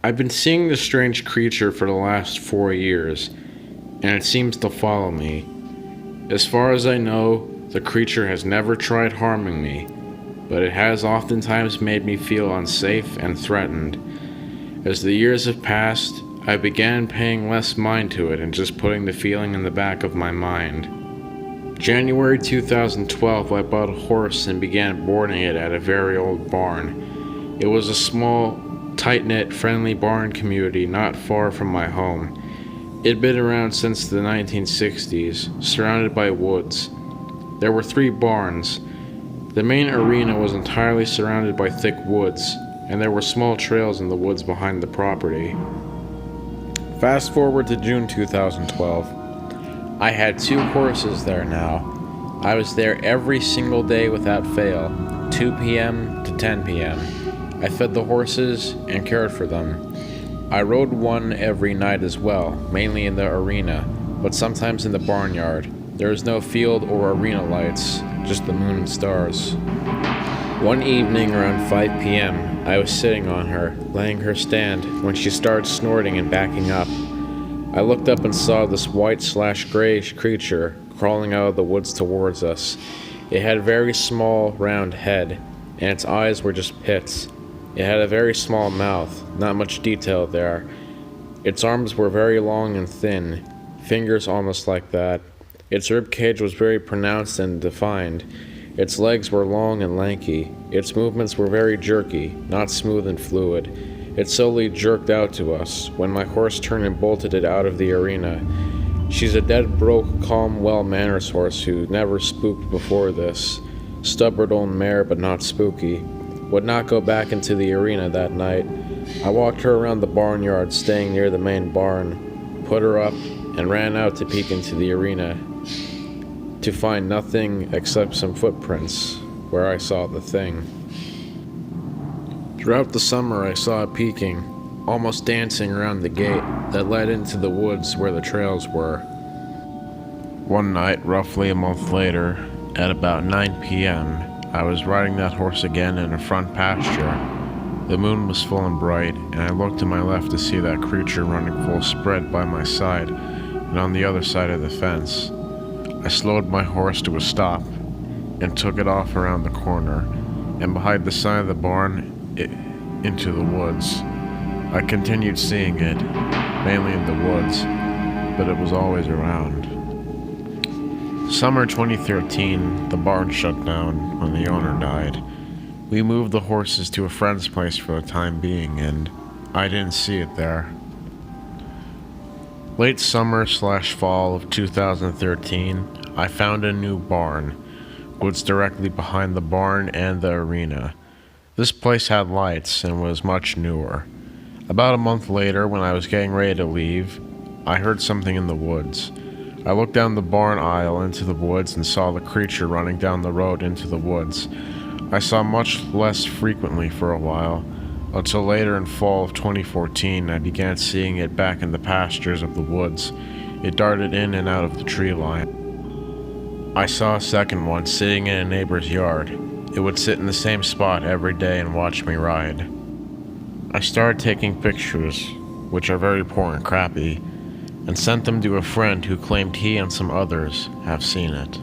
I've been seeing this strange creature for the last 4 years, and it seems to follow me. As far as I know, the creature has never tried harming me, but it has oftentimes made me feel unsafe and threatened. As the years have passed, I began paying less mind to it and just putting the feeling in the back of my mind. January 2012, I bought a horse and began boarding it at a very old barn. It was a small, tight-knit, friendly barn community not far from my home. It had been around since the 1960s, surrounded by woods. There were 3 barns. The main arena was entirely surrounded by thick woods, and there were small trails in the woods behind the property. Fast forward to June 2012. I had 2 horses there now. I was there every single day without fail, 2 p.m. to 10 p.m. I fed the horses and cared for them. I rode one every night as well, mainly in the arena, but sometimes in the barnyard. There is no field or arena lights, just the moon and stars. One evening around 5 p.m., I was sitting on her, letting her stand, when she started snorting and backing up. I looked up and saw this white/grayish creature crawling out of the woods towards us. It had a very small, round head, and its eyes were just pits. It had a very small mouth, not much detail there. Its arms were very long and thin, fingers almost like that. Its rib cage was very pronounced and defined. Its legs were long and lanky. Its movements were very jerky, not smooth and fluid. It slowly jerked out to us when my horse turned and bolted it out of the arena. She's a dead broke, calm, well-mannered horse who never spooked before this. Stubborn old mare, but not spooky. Would not go back into the arena that night. I walked her around the barnyard, staying near the main barn, put her up, and ran out to peek into the arena, to find nothing except some footprints where I saw the thing. Throughout the summer, I saw it peeking, almost dancing around the gate that led into the woods where the trails were. One night, roughly a month later, at about 9 p.m., I was riding that horse again in a front pasture. The moon was full and bright, and I looked to my left to see that creature running full spread by my side and on the other side of the fence. I slowed my horse to a stop and took it off around the corner and behind the side of the barn into the woods. I continued seeing it, mainly in the woods, but it was always around. Summer 2013, the barn shut down when the owner died. We moved the horses to a friend's place for the time being, and I didn't see it there. Late summer/fall of 2013, I found a new barn, woods directly behind the barn and the arena. This place had lights and was much newer. About a month later, when I was getting ready to leave, I heard something in the woods. I looked down the barn aisle into the woods and saw the creature running down the road into the woods. I saw much less frequently for a while, until later in fall of 2014 I began seeing it back in the pastures of the woods. It darted in and out of the tree line. I saw a second one sitting in a neighbor's yard. It would sit in the same spot every day and watch me ride. I started taking pictures, which are very poor and crappy, and sent them to a friend who claimed he and some others have seen it.